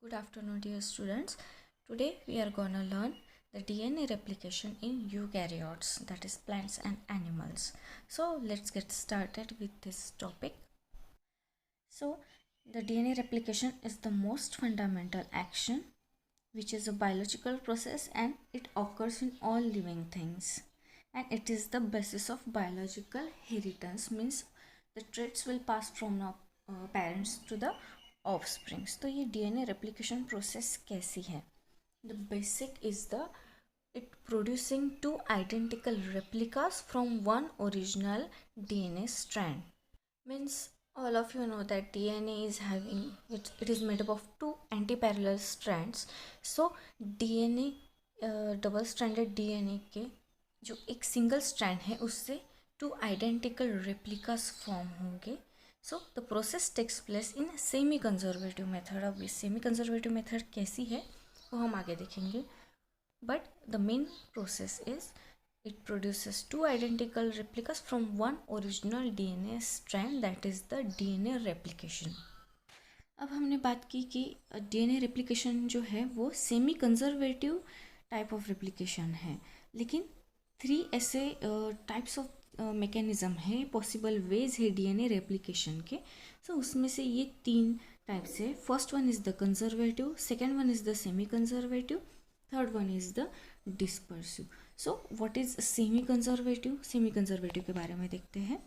Good afternoon, dear students. Today we are gonna learn the DNA replication in eukaryotes, that is plants and animals. So let's get started with this topic. So the DNA replication is the most fundamental action, which is a biological process, and it occurs in all living things. And it is the basis of biological inheritance, means the traits will pass from the parents to the offspring. तो ये DNA replication process कैसी है? The basic is the it producing two identical replicas from one original DNA strand. Means all of you know that DNA is having it is made up of two anti-parallel strands. So DNA double stranded DNA के जो एक single strand है उससे two identical replicas form होंगे. So the process takes place in semi conservative method. अब ये semi conservative method कैसी है वो हम आगे देखेंगे, but the main process is it produces two identical replicas from one original DNA strand, that is the DNA replication. अब हमने बात की कि डीएनए रेप्लिकेशन जो है वो semi conservative type of replication है, लेकिन 3 ऐसे टाइप्स ऑफ मैकेनिज़्म है, पॉसिबल वेज है डीएनए रेप्लिकेशन के. सो उसमें से ये 3 टाइप्स है. First one is the conservative, second one is the semi conservative, third one is the dispersive. So what is semi conservative? Semi conservative के बारे में देखते हैं.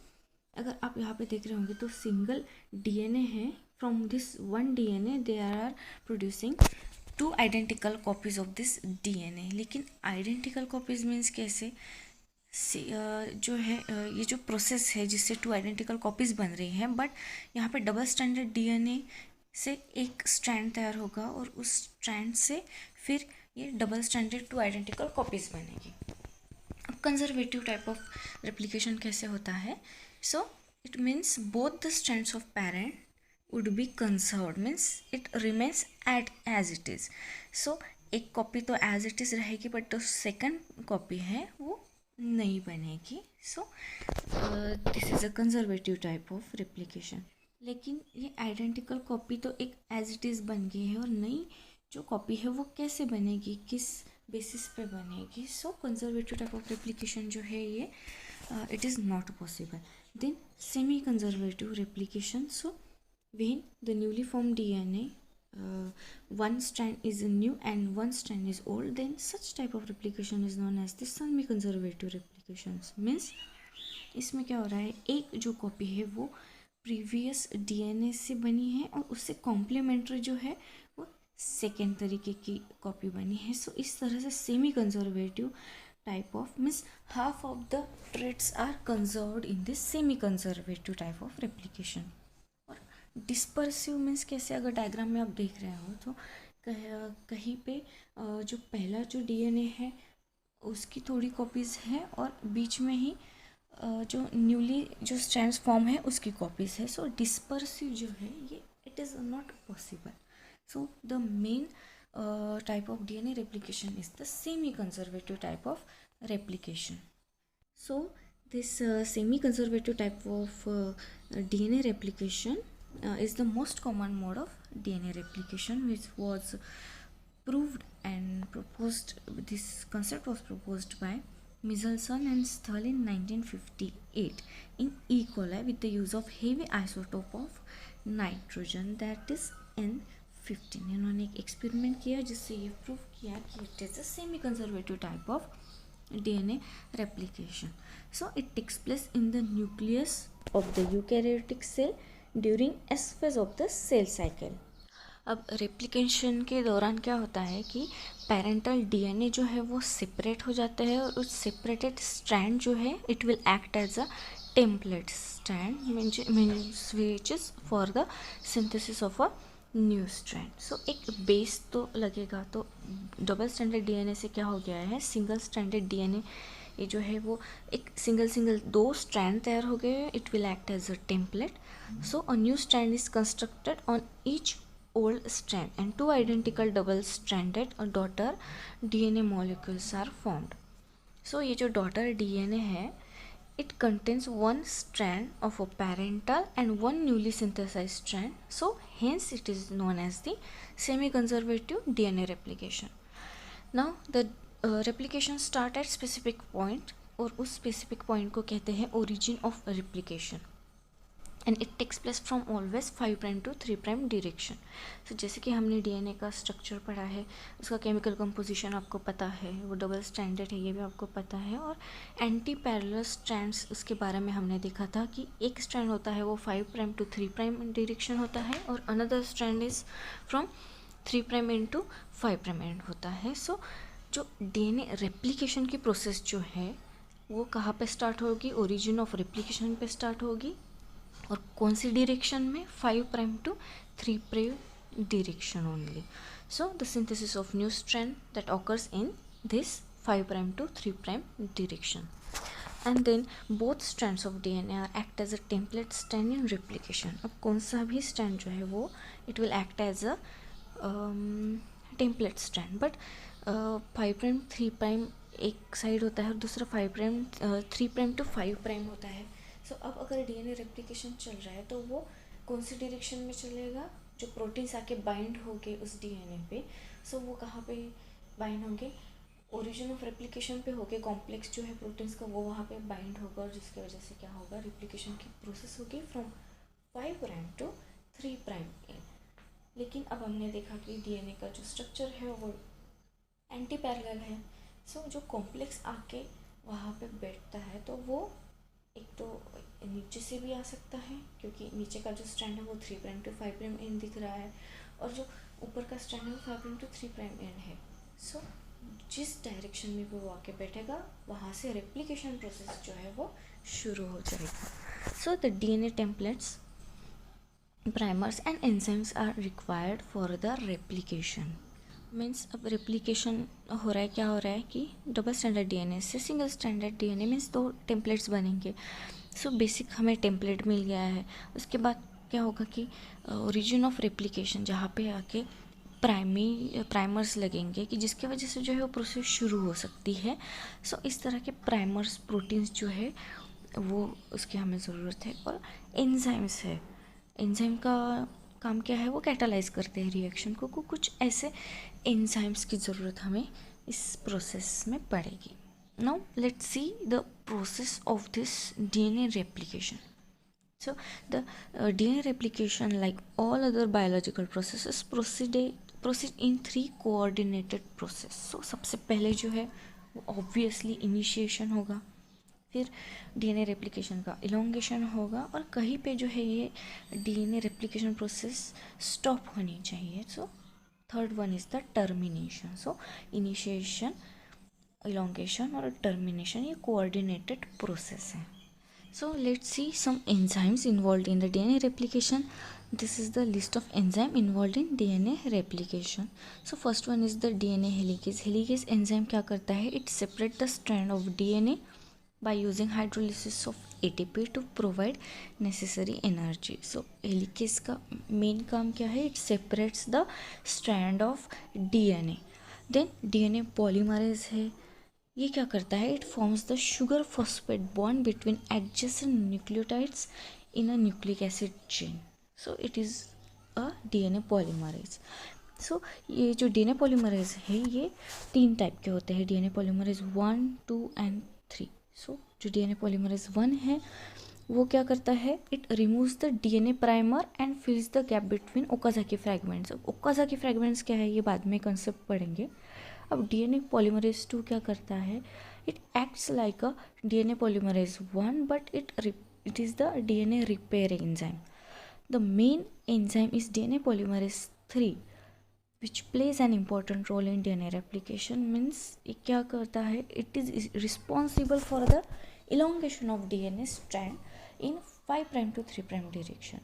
अगर आप यहाँ पे देख रहे होंगे तो सिंगल डीएनए है. From this one DNA they are producing two identical copies of this DNA. लेकिन आइडेंटिकल कॉपीज़ मीन्स कैसे? जो है ये जो प्रोसेस है जिससे टू आइडेंटिकल कॉपीज़ बन रही हैं, बट यहाँ पे डबल स्ट्रैंडेड डीएनए से एक स्ट्रैंड तैयार होगा और उस स्ट्रैंड से फिर ये double stranded two identical copies बनेगी. अब कंजर्वेटिव टाइप ऑफ रेप्लिकेशन कैसे होता है? So it means both the strands of parent would be conserved, means it remains at as it is. So एक कॉपी तो एज इट इज़ रहेगी, but जो second copy है वो नहीं बनेगी. So this is a conservative type of replication. लेकिन ये आइडेंटिकल कॉपी तो एक एज इट इज़ बन गई है, और नई जो कॉपी है वो कैसे बनेगी, किस बेसिस पे बनेगी? So conservative type of replication जो है ये it is not possible. Then semi conservative replication. So when the newly form DNA one strand is new and one strand is old, then such type of replication is known as the semi conservative replications. means इसमें क्या हो रहा है, एक जो copy है वो previous DNA से बनी है और उससे कॉम्प्लीमेंट्री जो है वो सेकेंड तरीके की कॉपी बनी है. सो इस तरह से semi conservative type of means half of the traits are conserved in this semi conservative type of replication. Dispersive means कैसे? अगर डायग्राम में आप देख रहे हो तो कहीं पे जो पहला जो डीएनए है उसकी थोड़ी कॉपीज़ है और बीच में ही जो न्यूली जो स्ट्रैंड्स फॉर्म है उसकी कॉपीज़ है. सो डिस्पर्सिव जो है ये it is not possible. So the main type of DNA replication is the semi conservative type of replication. So this semi conservative type of DNA replication is the most common mode of DNA replication, which was proved and proposed. This concept was proposed by Michelson and Stahl in 1958 in E. coli with the use of heavy isotope of nitrogen, that is N15. इन्होंने एक experiment किया जिससे ये prove किया कि it is a semi conservative type of DNA replication. So it takes place in the nucleus of the eukaryotic cell during S phase of the cell cycle. अब replication के दौरान क्या होता है कि पेरेंटल डीएनए जो है वो सेपरेट हो जाता है और उस सेपरेटेड स्ट्रैंड जो है it will act as a template strand means which is for the synthesis of a new strand. So एक बेस तो लगेगा. तो डबल स्ट्रैंडेड डीएनए से क्या हो गया है, सिंगल स्ट्रैंडेड डीएनए ये जो है वो एक सिंगल 2 स्ट्रैंड तैयार हो गए. It will act as a template. So a new strand is constructed on each old strand and 2 identical double stranded daughter DNA molecules are formed. So ये जो डॉटर डीएनए है it contains one strand of a parental and one newly synthesized strand, so hence it is known as the semi-conservative DNA replication. Now the replication start at specific point, और उस specific point को कहते हैं origin of replication, and it takes place from always 5' to 3' direction. So जैसे कि हमने DNA का structure पढ़ा है, उसका केमिकल कंपोजिशन आपको पता है, वो डबल स्ट्रैंडेड है ये भी आपको पता है, और एंटी पैरेलल स्ट्रैंड्स उसके बारे में हमने देखा था कि एक स्ट्रैंड होता है वो 5' to 3' डायरेक्शन होता है, और another strand is from 3' to 5' होता है. सो जो डीएनए रेप्लिकेशन की प्रोसेस जो है वो कहाँ पे स्टार्ट होगी, ओरिजिन ऑफ रेप्लिकेशन पे स्टार्ट होगी, और कौन सी डायरेक्शन में, 5' to 3' direction only. So the synthesis of new strand that occurs in this 5' to 3' direction, and then both strands of DNA are act as a template strand in replication. अब कौन सा भी strand जो है वो it will act as a template strand, but 5' 3' एक side होता है और दूसरा 3' to 5' होता है. सो अब अगर डीएनए रेप्लिकेशन चल रहा है तो वो कौन सी डायरेक्शन में चलेगा, जो प्रोटीन्स आके बाइंड होंगे उस डीएनए पे, सो वो कहाँ पे बाइंड होंगे, ओरिजिन ऑफ रेप्लिकेशन पे होके, कॉम्प्लेक्स जो है प्रोटीन्स का वो वहाँ पे बाइंड होगा, और जिसकी वजह से क्या होगा, रेप्लिकेशन की प्रोसेस होगी फ्रॉम 5' to 3'. लेकिन अब हमने देखा कि डीएनए का जो स्ट्रक्चर है वो एंटी पैरेलल है. सो जो कॉम्प्लेक्स आके वहाँ पे बैठता है तो वो एक तो नीचे से भी आ सकता है, क्योंकि नीचे का जो स्ट्रैंड है वो 3' to 5' दिख रहा है, और जो ऊपर का स्ट्रैंड है वो 5' to 3' है. सो जिस डायरेक्शन में वो आके बैठेगा वहाँ से रेप्लिकेशन प्रोसेस जो है वो शुरू हो जाएगा. So the DNA templates, primers and enzymes are required for the replication. Means अब रेप्लिकेशन हो रहा है, क्या हो रहा है कि डबल स्टैंडर्ड डीएनए से single standard DNA means 2 templates बनेंगे. सो बेसिक हमें टेम्पलेट मिल गया है. उसके बाद क्या होगा कि ओरिजिन ऑफ रेप्लिकेशन जहाँ पे आके प्राइमर्स लगेंगे कि जिसकी वजह से जो है वो प्रोसेस शुरू हो सकती है. सो इस तरह के प्राइमर्स प्रोटीन्स जो है वो उसकी हमें ज़रूरत है. और एंजाइम्स है, एंजाइम का काम क्या है, वो कैटालाइज करते हैं रिएक्शन को. कुछ ऐसे एंजाइम्स की ज़रूरत हमें इस प्रोसेस में पड़ेगी. Now let's see the process of this DNA replication. So the DNA replication, like all other biological processes, proceed in 3 coordinated process. So सबसे पहले जो है वो obviously initiation होगा, फिर डीएनए रेप्लिकेशन का इलोंगेशन होगा, और कहीं पे जो है ये डीएनए रेप्लिकेशन प्रोसेस स्टॉप होनी चाहिए. So third one is the termination. So initiation, elongation और टर्मिनेशन ये कोऑर्डिनेटेड प्रोसेस है. So let's see some enzymes involved in the DNA replication. This is the list of enzyme involved in DNA replication. So first one is the DNA helicase. Helicase enzyme क्या करता है, it separate the strand of DNA by using hydrolysis of ATP to provide necessary energy. So helicase का main काम क्या है, it separates the strand of DNA. Then DNA polymerase है, ये क्या करता है, it forms the sugar phosphate bond between adjacent nucleotides in a nucleic acid chain. So it is a DNA polymerase. So ये जो डीएनए पॉलीमरेज है ये 3 type के होते हैं, डीएनए पॉलीमरेज 1, 2 एंड 3. सो जो डीएनए पॉलीमरेज 1 है वो क्या करता है, it removes the DNA primer and फिल्स the gap between Okazaki fragments. अब ओकाज़ाकी फ्रैगमेंट्स क्या है ये बाद में कंसेप्ट पढ़ेंगे. अब डीएनए पॉलीमरेज 2 क्या करता है, it acts like a DNA polymerase 1 but it is the DNA repair enzyme. The main enzyme is DNA polymerase 3 which plays an important role in DNA replication. Means ये क्या करता है, it is responsible for the elongation of DNA strand in 5' to 3' direction.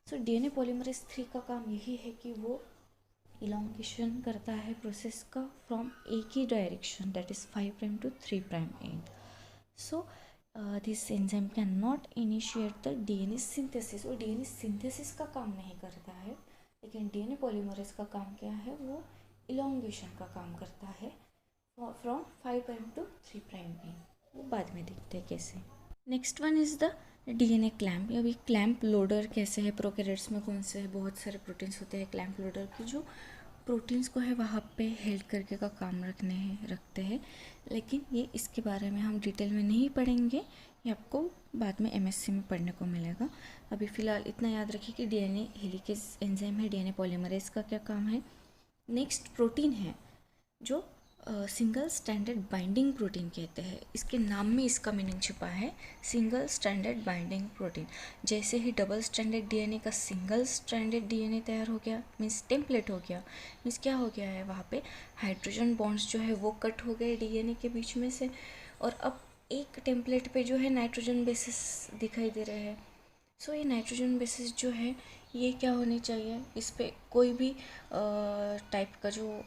So DNA polymerase 3 का काम यही है कि वो इलोंगेशन करता है प्रोसेस का फ्रॉम एक ही direction, that is 5' to 3' end. So this enzyme can not initiate the DNA synthesis. वो डीएनए सिंथेसिस का काम नहीं करता है, लेकिन डीएनए पॉलीमरेज का काम क्या है, वो इलोंगेशन का काम करता है फ्रॉम 5' to 3' एंड. वो बाद में देखते हैं कैसे। Next one is the DNA clamp. अभी क्लैम्प लोडर कैसे है, प्रोकैरियोट्स में कौन से है, बहुत सारे प्रोटीन्स होते हैं क्लैम्प लोडर की, जो प्रोटीन्स को है वहाँ पे हेल्ड करके का काम रखते हैं, लेकिन ये इसके बारे में हम डिटेल में नहीं पढ़ेंगे, ये आपको बाद में एमएससी में पढ़ने को मिलेगा। अभी फ़िलहाल इतना याद रखिए कि डीएनए हेलिकेज एंजाइम है, डीएनए पॉलीमरेज का क्या काम है। नेक्स्ट प्रोटीन है जो सिंगल स्टैंडर्ड बाइंडिंग प्रोटीन कहते हैं, इसके नाम में इसका मीनिंग छुपा है, सिंगल स्टैंडर्ड बाइंडिंग प्रोटीन। जैसे ही डबल स्टैंडर्ड डीएनए का सिंगल स्टैंडर्ड डीएनए तैयार हो गया, मीन्स टेम्पलेट हो गया, मीन्स क्या हो गया है, वहाँ पे हाइड्रोजन बॉन्ड्स जो है वो कट हो गए डीएनए के बीच में से, और अब एक टेम्पलेट पे जो है नाइट्रोजन बेसिस दिखाई दे रहे हैं। सो ये नाइट्रोजन बेसिस जो है ये क्या होनी चाहिए, इस पर कोई भी टाइप का जो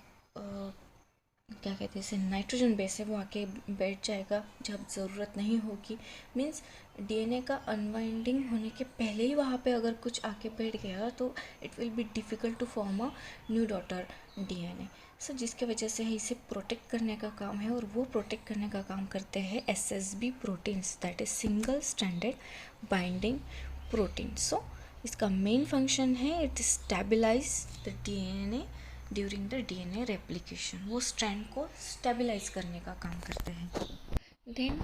क्या कहते हैं इसे, नाइट्रोजन बेस है वो आके बैठ जाएगा जब ज़रूरत नहीं होगी। मीन्स डीएनए का अनवाइंडिंग होने के पहले ही वहाँ पे अगर कुछ आके बैठ गया तो it will be difficult to form a new daughter DNA. So जिसके वजह से इसे प्रोटेक्ट करने का काम है, और वो प्रोटेक्ट करने का काम करते हैं SSB proteins, that is single standard binding protein. So इसका मेन फंक्शन है it stabilize the DNA during the DNA replication, वो स्ट्रैंड को स्टेबलाइज करने का काम करते हैं। Then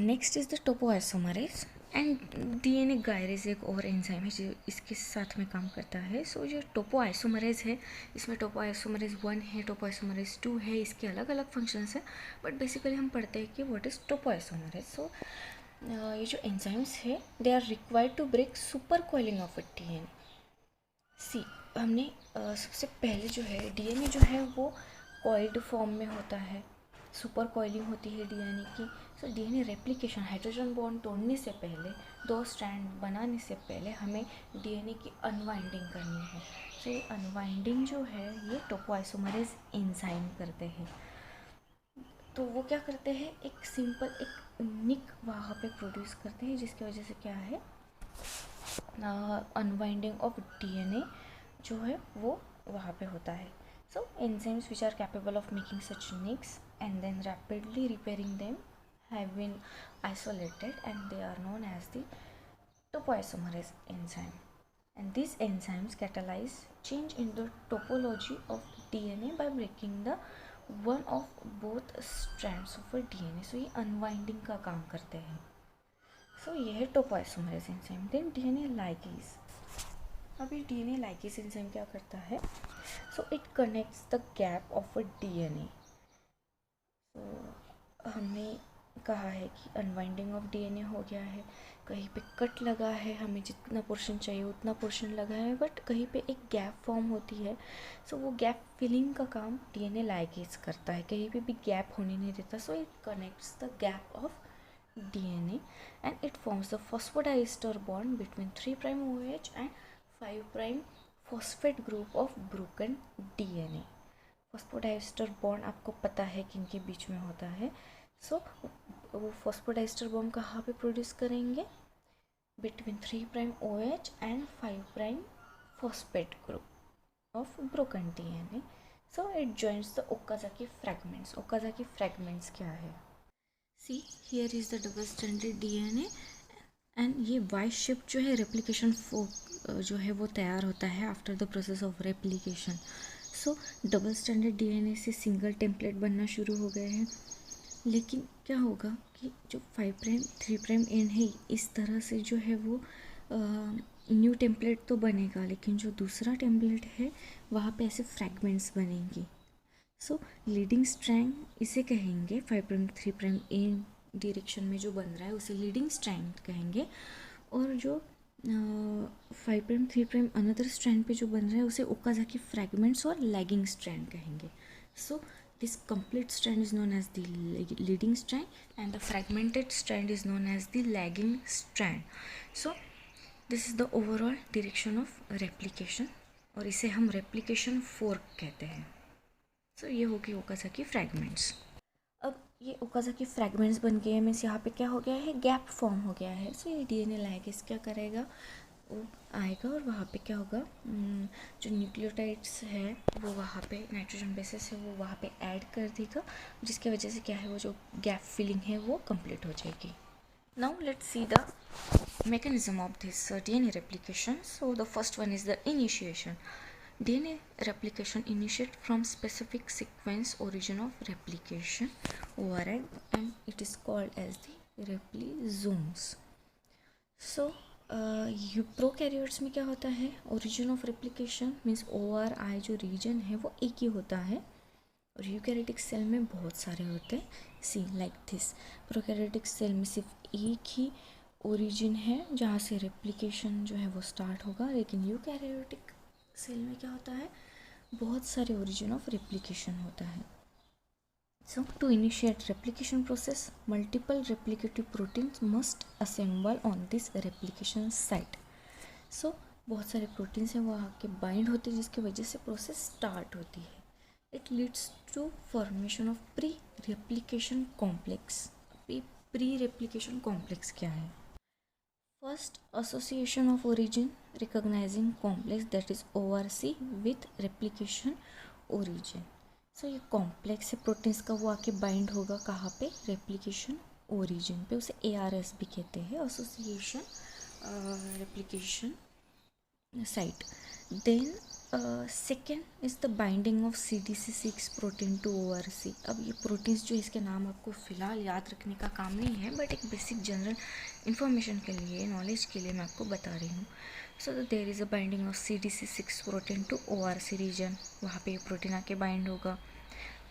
next is the topoisomerase and DNA gyrase, एक और एंजाइम है जो इसके साथ में काम करता है। सो जो टोपोआइसोमरेज है, इसमें टोपोआइसोमरेज 1 है, टोपोआइसोमरेज 2 है, इसके अलग अलग फंक्शंस हैं, बट बेसिकली हम पढ़ते हैं कि व्हाट इज़ टोपोआइसोमरेज। सो ये जो एंजाइम्स है they are required to break super coiling of a DNA. See हमने सबसे पहले जो है डीएनए जो है वो कॉइल्ड फॉर्म में होता है, सुपर कॉइलिंग होती है डीएनए की। सो डीएनए रेप्लिकेशन, हाइड्रोजन बॉन्ड तोड़ने से पहले, दो स्ट्रैंड बनाने से पहले हमें डीएनए की अनवाइंडिंग करनी है। सो ये अनवाइंडिंग जो है ये टोपोआइसोमरेज एंजाइम करते हैं। तो वो क्या करते हैं, एक सिंपल एक निक वहाँ पे प्रोड्यूस करते हैं, जिसकी वजह से क्या है अनवाइंडिंग ऑफ डीएनए जो है वो वहाँ पे होता है। So enzymes which are capable of making such nicks and then rapidly repairing them have been isolated and they are known as the topoisomerase enzyme, and these enzymes catalyze change in the topology of DNA by breaking the one of both strands of a DNA. so ये unwinding का काम करते हैं। So ये है topoisomerase enzyme. Then DNA ligase. अभी DNA ligase enzyme क्या करता है, so it connects the gap of a DNA. तो हमने कहा है कि अनवाइंडिंग ऑफ डीएनए हो गया है, कहीं पे कट लगा है, हमें जितना पोर्शन चाहिए उतना पोर्शन लगा है, बट कहीं पे एक गैप फॉर्म होती है। सो वो गैप फिलिंग का काम डीएनए लाइगेज करता है, कहीं पे भी गैप होने नहीं देता। सो it connects the gap of DNA and it forms the phosphodiester bond between 3' OH and 5' phosphate group of broken DNA. phosphodiester bond आपको पता है कि इनके बीच में होता है। सो वो phosphodiester bond कहाँ पे प्रोड्यूस करेंगे, between 3' OH and 5' phosphate group of broken DNA. So it joins the Okazaki fragments. Okazaki fragments क्या है, see here is the double standard DNA and ये वाई शिफ्ट जो है रेप्लिकेशन जो है वो तैयार होता है after the process of replication. So double standard DNA से सिंगल टेम्पलेट बनना शुरू हो गए हैं, लेकिन क्या होगा कि जो 5' 3' एंड है इस तरह से जो है वो न्यू टेम्पलेट तो बनेगा, लेकिन जो दूसरा टेम्पलेट है वहाँ पे ऐसे फ्रैगमेंट्स बनेंगी। सो लीडिंग स्ट्रैंड इसे कहेंगे, 5' 3' एन डायरेक्शन में जो बन रहा है उसे लीडिंग स्ट्रैंड कहेंगे, और जो 5' 3' अनदर स्ट्रैंड पे जो बन रहा है उसे ओकाजाकी फ्रैगमेंट्स और लैगिंग स्ट्रैंड कहेंगे। So this complete strand is known as the leading strand and the fragmented strand is known as the lagging strand. So this is the overall direction of replication, और इसे हम replication fork कहते हैं। So ये होगी Okazaki fragments. अब ये Okazaki fragments बन गए हैं, मीन्स यहाँ पे क्या हो गया है, गैप फॉर्म हो गया है। सो ये डीएनए लाइगेज क्या करेगा, वो आएगा और वहाँ पे क्या होगा, जो न्यूक्लियोटाइड्स है वो वहाँ पे नाइट्रोजन बेसिस है वो वहाँ पे ऐड कर देगा, जिसकी वजह से क्या है वो जो गैप फिलिंग है वो कंप्लीट हो जाएगी. Now let's see the mechanism of this DNA replication. So the first one is the initiation. DNA replication initiate from specific sequence origin of replication overhead and it is called as the replisomes. So prokaryotes में क्या होता है, origin of replication means ORI जो reason है वो एक ही होता है और यूकैरियोटिक सेल में बहुत सारे होते हैं. सी लाइक दिस, प्रोकैरियोटिक सेल में सिर्फ एक ही ओरिजिन है जहाँ से रेप्लिकेशन जो है वो स्टार्ट होगा, लेकिन यूकैरियोटिक सेल में क्या होता है, बहुत सारे ओरिजिन ऑफ रेप्लिकेशन होता है. So to initiate replication process, multiple replicative proteins must assemble on this replication site. So बहुत सारे प्रोटीन्स हैं वो आके बाइंड होते हैं जिसकी वजह से प्रोसेस स्टार्ट होती है. It leads to formation of pre replication complex. Pre replication complex क्या है? First association of origin recognizing complex that is ORC with replication origin. So ये कॉम्प्लेक्स है प्रोटीन्स का, वो आके बाइंड होगा कहाँ पे, रेप्लिकेशन ओरिजिन पे, उसे ARS भी कहते हैं, association replication site. Then second is the binding of CDC6 protein to ORC. अब ये प्रोटीन्स जो इसके नाम आपको फ़िलहाल याद रखने का काम नहीं है, बट एक बेसिक जनरल इन्फॉर्मेशन के लिए, नॉलेज के लिए मैं आपको बता रही हूँ. So there is a binding of CDC6 protein to ORC region, वहाँ पे ये प्रोटीन आके बाइंड होगा.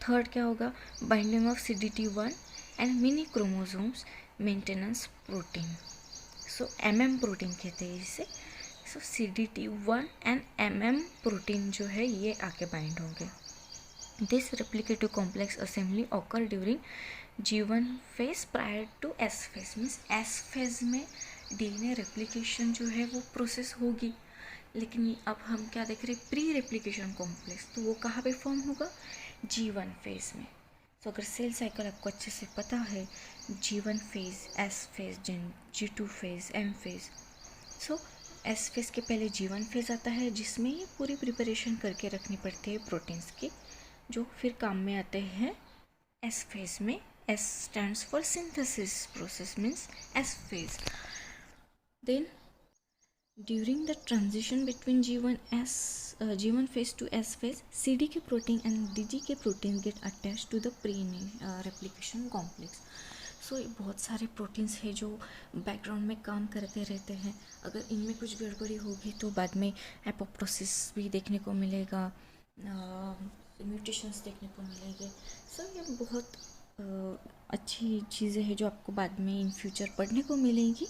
थर्ड क्या होगा, binding of CDT1 and mini chromosomes maintenance protein. So MM protein कहते हैं इसे. सो CDT1 एंड MM प्रोटीन जो है ये आके बाइंड होंगे. This replicative complex assembly occur during G1 phase prior to S phase. Means S phase में DNA replication जो है वो प्रोसेस होगी, लेकिन अब हम क्या देख रहे हैं, प्री रेप्लिकेशन कॉम्प्लेक्स, तो वो कहाँ पे फॉर्म होगा, G1 फेज में. तो अगर सेल साइकिल आपको अच्छे से पता है, G1 phase, S phase, G2 phase, M phase. So S phase के पहले G1 फेज आता है जिसमें ये पूरी प्रिपरेशन करके रखनी पड़ती है प्रोटीन्स की, जो फिर काम में आते हैं S फेज में. S stands for synthesis process means S phase. Then during the transition between G1 phase to S phase, CDK protein and DGK protein get attached to the pre-replication complex. सो बहुत सारे proteins हैं जो background में काम करते रहते हैं. अगर इनमें कुछ गड़बड़ी होगी तो बाद में एपोप्टोसिस भी देखने को मिलेगा, म्यूटेशंस देखने को मिलेंगे. सो ये बहुत अच्छी चीज़ें हैं जो आपको बाद में इन फ्यूचर पढ़ने को मिलेंगी.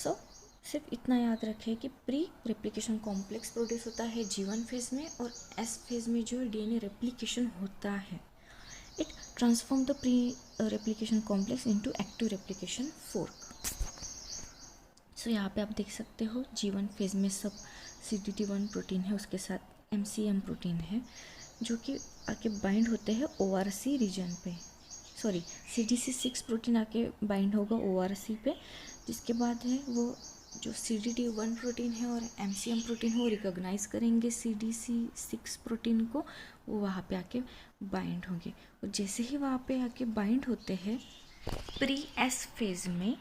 सो सिर्फ इतना याद रखें कि प्री रेप्लिकेशन कॉम्प्लेक्स प्रोड्यूस होता है G1 फेज में, और S फेज में जो DNA रेप्लिकेशन होता है, it transform the pre replication complex into active replication fork. So यहाँ पे आप देख सकते हो G1 फेज में सब CDT1 प्रोटीन है, उसके साथ MCM प्रोटीन है जो कि आके बाइंड होते हैं ORC रीजन पे. सॉरी, CDC6 प्रोटीन आके बाइंड होगा ORC पे, जिसके बाद है वो जो CDT1 प्रोटीन है और MCM प्रोटीन है वो रिकॉग्नाइज करेंगे CDC6 प्रोटीन को, वो वहाँ पे आके बाइंड होंगे. और जैसे ही वहाँ पे आके बाइंड होते हैं प्री S फेज में,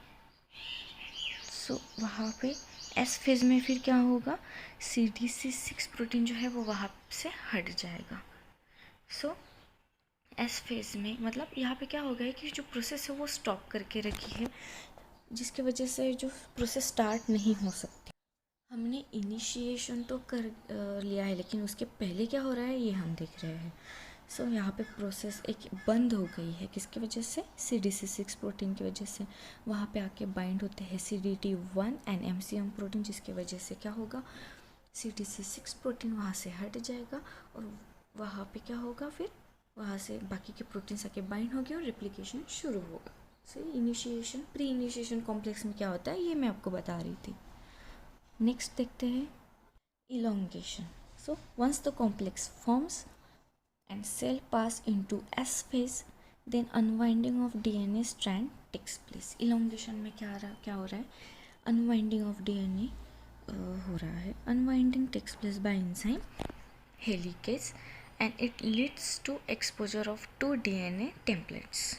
सो वहाँ पे S फेज में फिर क्या होगा, CDC6 प्रोटीन जो है वो वहाँ से हट जाएगा. सो S फेज में मतलब यहाँ पे क्या हो गया है कि जो प्रोसेस है वो स्टॉप करके रखी है, जिसकी वजह से जो प्रोसेस स्टार्ट नहीं हो सकती. हमने इनिशिएशन तो कर लिया है, लेकिन उसके पहले क्या हो रहा है ये हम देख रहे हैं. सो यहाँ पे प्रोसेस एक बंद हो गई है, किसकी वजह से, CDC6 प्रोटीन की वजह से. वहाँ पे आके बाइंड होते हैं CDT1 एंड MCM प्रोटीन, जिसकी वजह से क्या होगा, CDC6 प्रोटीन वहाँ से हट जाएगा और वहाँ पे क्या होगा, फिर वहाँ से बाकी के प्रोटीन्स आके बाइंड होंगे और रेप्लिकेशन शुरू होगा. सो इनिशिएशन, प्री इनिशिएशन कॉम्प्लेक्स में क्या होता है ये मैं आपको बता रही थी. नेक्स्ट देखते हैं elongation. So once the complex forms and cell pass into S phase, then unwinding of DNA strand takes place. Elongation में क्या हो रहा है, अनवाइंडिंग ऑफ DNA हो रहा है. Unwinding takes place by enzyme helicase and it leads to exposure of 2 DNA templates.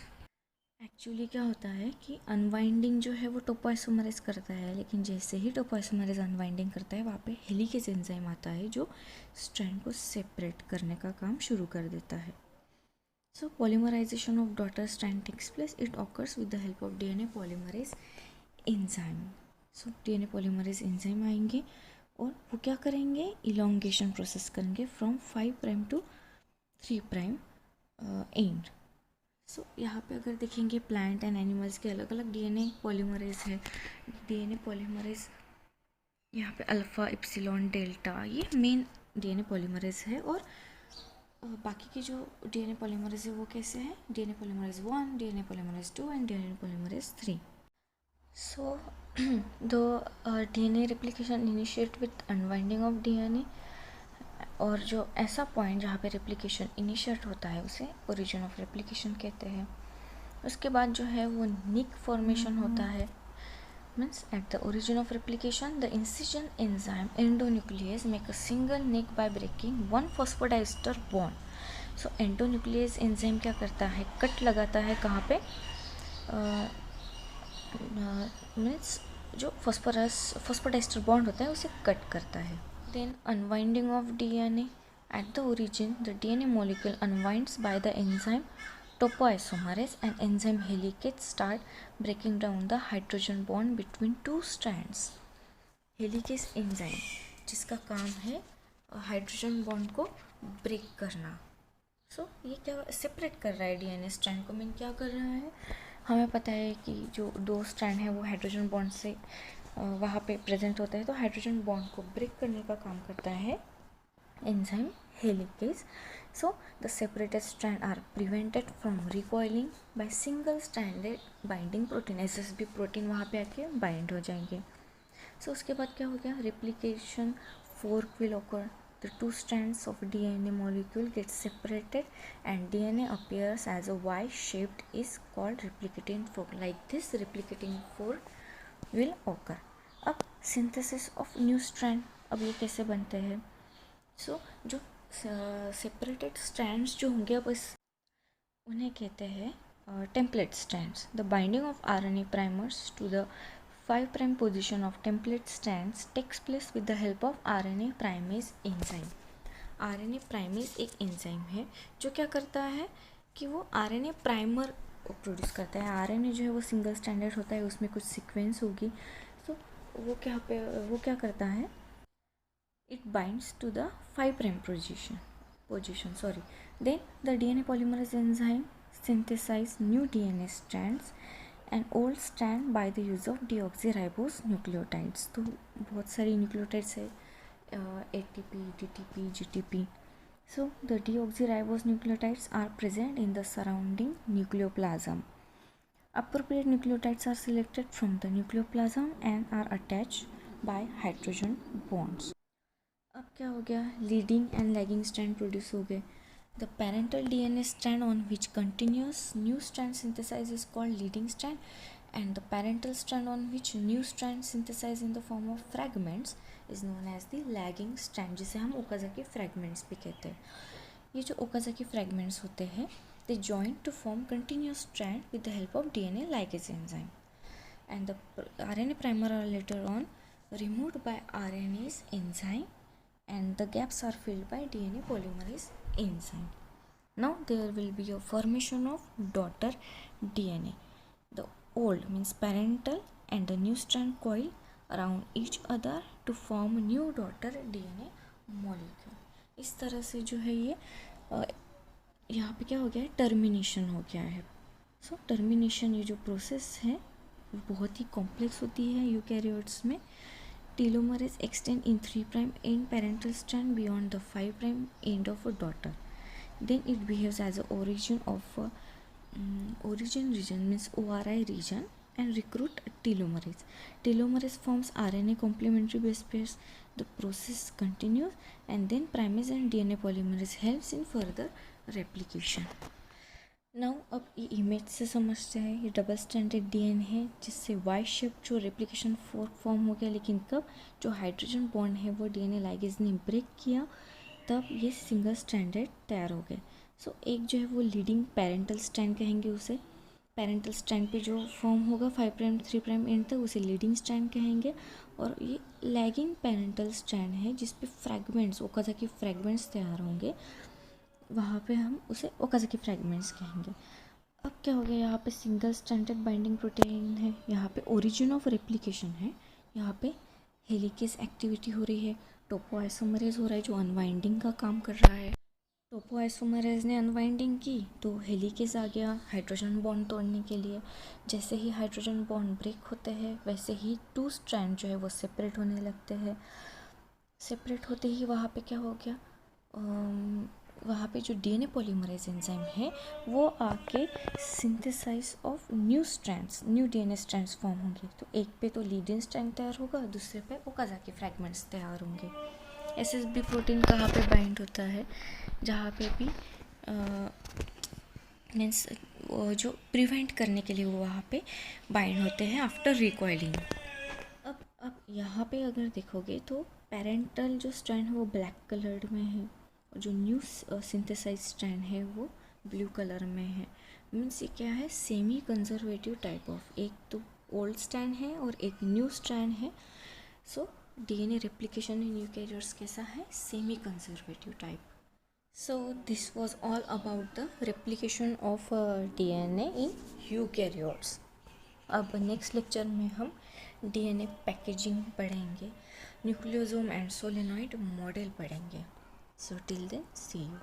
Actually क्या होता है कि अनवाइंडिंग जो है वो टोपोआइसोमरेज करता है, लेकिन जैसे ही टोपोआइसोमरेज अनवाइंडिंग करता है वहाँ पे हेलिकेज एंजाइम आता है जो स्ट्रैंड को सेपरेट करने का काम शुरू कर देता है. So polymerization of daughter strand takes place. It occurs with the help of DNA polymerase enzyme. So DNA polymerase enzyme आएंगे और वो क्या करेंगे, इलोंगेशन प्रोसेस करेंगे from 5 prime to 3 prime end. So यहाँ पे अगर देखेंगे प्लांट एंड एनिमल्स के अलग अलग DNA पॉलीमरेज है. DNA पॉलीमरेज यहाँ पे अल्फ़ा, इप्सिलॉन, डेल्टा ये मेन DNA पॉलीमरेज है. और बाकी के जो DNA पॉलीमरेज है वो कैसे हैं, DNA polymerase 1, DNA polymerase 2 and DNA polymerase 3. So the DNA replication initiate with unwinding of DNA. और जो ऐसा पॉइंट जहाँ पे रेप्लिकेशन इनिशिएट होता है उसे ओरिजिन ऑफ रेप्लिकेशन कहते हैं. उसके बाद जो है वो निक फॉर्मेशन होता है. Means at the origin of replication the incision enzyme endonuclease make a single nick by breaking 1 phosphodiester bond. So endonuclease enzyme क्या करता है, कट लगाता है कहाँ पे, मीन्स जो फॉस्फोडाइस्टर बॉन्ड होता है उसे कट करता है. Then unwinding of DNA. At the origin, the DNA molecule unwinds by the enzyme topoisomerase and enzyme helicase start breaking down the hydrogen bond between 2 strands. Helicase enzyme जिसका काम है hydrogen bond को break करना. सो ये क्या separate कर रहा है DNA स्ट्रैंड को. मीन क्या कर रहा है, हमें पता है कि जो 2 स्ट्रैंड है वो हाइड्रोजन बॉन्ड से वहाँ पे प्रेजेंट होता है, तो हाइड्रोजन बॉन्ड को ब्रेक करने का काम करता है enzyme helicase. So the separated strand are prevented from recoiling by single stranded binding protein. SSB protein वहाँ पे आके बाइंड हो जाएंगे. सो उसके बाद क्या हो गया, replication fork will occur. The 2 strands of DNA molecule get separated and DNA appears as a Y-shaped is called replicating fork. Like this replicating fork will occur. अब सिंथेसिस ऑफ न्यू स्ट्रैंड, अब ये कैसे बनते हैं. सो जो separated strands जो होंगे अब उन्हें कहते हैं template strands. The binding of RNA primers to the 5 prime position of template strands takes place with the help of RNA primase enzyme. RNA primase एक एंजाइम है जो क्या करता है कि वो RNA प्राइमर प्रोड्यूस करता है. RNA जो है वो सिंगल स्टैंडर्ड होता है, उसमें कुछ सीक्वेंस होगी. तो वो क्या करता है, it binds to the 5 prime position. Then the DNA polymerase enzyme synthesize new DNA strands and old strand by the use of deoxyribose nucleotides. तो बहुत सारी न्यूक्लियोटाइड्स है, ATP, DTP, GTP. So the deoxyribose nucleotides are present in the surrounding nucleoplasm. Appropriate nucleotides are selected from the nucleoplasm and are attached by hydrogen bonds. अब क्या हो गया, leading and lagging strand produce हो गए. The parental DNA strand on which continuous new strand synthesized is called leading strand, and the parental strand on which new strand synthesized in the form of fragments is known as the lagging strand, जिसे हम Okazaki fragments भी कहते हैं. ये जो Okazaki fragments होते हैं they join to form continuous strand with the help of DNA ligase enzyme, and the RNA primer are later on removed by RNase enzyme and the gaps are filled by DNA polymerase enzyme. Now there will be a formation of daughter DNA. The old means parental and the new strand coil around each other to form new daughter DNA molecule. इस तरह से जो है ये यहाँ पे क्या हो गया है, टर्मिनेशन हो गया है. सो टर्मिनेशन ये जो प्रोसेस है बहुत ही कॉम्प्लेक्स होती है यूकैरियोट्स में. Telomerase extend in 3 prime end parental strand beyond the 5 prime end of a daughter. Then it behaves as a origin region means ORI region and recruit telomerase. Telomerase forms RNA complementary base pairs. The process continues and then primase and DNA polymerase helps in further replication. Now अब ये image से समझते हैं, ये double stranded DNA है जिससे Y shape जो replication fork form हो गया, लेकिन कब जो हाइड्रोजन बॉन्ड है वो डीएनए लाइगेज ने ब्रेक किया तब ये सिंगल स्ट्रैंडेड तैयार हो गए। सो एक जो है वो लीडिंग पेरेंटल स्ट्रैंड कहेंगे उसे, पेरेंटल स्ट्रैंड पे जो फॉर्म होगा 5 प्राइम 3 प्राइम एंड तक उसे लीडिंग स्ट्रैंड कहेंगे। और ये लैगिंग पेरेंटल स्ट्रैंड है जिस पे फ्रैगमेंट्स ओकाज़ाकी फ्रैगमेंट्स तैयार होंगे, वहाँ पे हम उसे ओकाज़ाकी फ्रैगमेंट्स कहेंगे। अब क्या हो गया, यहाँ पे सिंगल स्ट्रैंडेड बाइंडिंग प्रोटीन है, यहाँ पे ओरिजिन ऑफ रेप्लिकेशन है, यहाँ पे हेलिकेज एक्टिविटी हो रही है, टोपोआइसोमरेज हो रहा है जो अनवाइंडिंग का काम कर रहा है। टोपोआइसोमरेज ने अनवाइंडिंग की तो हेलिकेज आ गया हाइड्रोजन बॉन्ड तोड़ने के लिए। जैसे ही हाइड्रोजन बॉन्ड ब्रेक होते हैं वैसे ही 2 स्ट्रैंड जो है वो सेपरेट होने लगते हैं। सेपरेट होते ही वहाँ पे क्या हो गया, वहाँ पे जो डीएनए पॉलीमरेज एंजाइम है वो आके synthesize of new strands, new DNA strands form होंगे। तो एक पे तो लीडिंग स्ट्रैंड तैयार होगा, दूसरे पे ओकाज़ाकी फ्रैगमेंट्स तैयार होंगे। एसएसबी प्रोटीन कहाँ पे बाइंड होता है, जहाँ पे भी मीन्स जो प्रिवेंट करने के लिए वो वहाँ पे बाइंड होते हैं आफ्टर रिकॉइलिंग। अब यहाँ पे अगर देखोगे तो पेरेंटल जो स्ट्रैंड है वो ब्लैक कलर्ड में है और जो न्यू सिंथेसाइज स्ट्रैंड है वो ब्लू कलर में है। मीन्स ये क्या है, सेमी कंजर्वेटिव टाइप ऑफ, एक तो ओल्ड स्ट्रैंड है और एक न्यू स्ट्रैंड है। So DNA replication in eukaryotes कैसा है, semi conservative type. So this was all about the replication of DNA in eukaryotes. अब नेक्स्ट लेक्चर में हम डीएनए पैकेजिंग पढ़ेंगे, न्यूक्लियोसोम एंड सोलेनॉइड मॉडल पढ़ेंगे। So till then see you.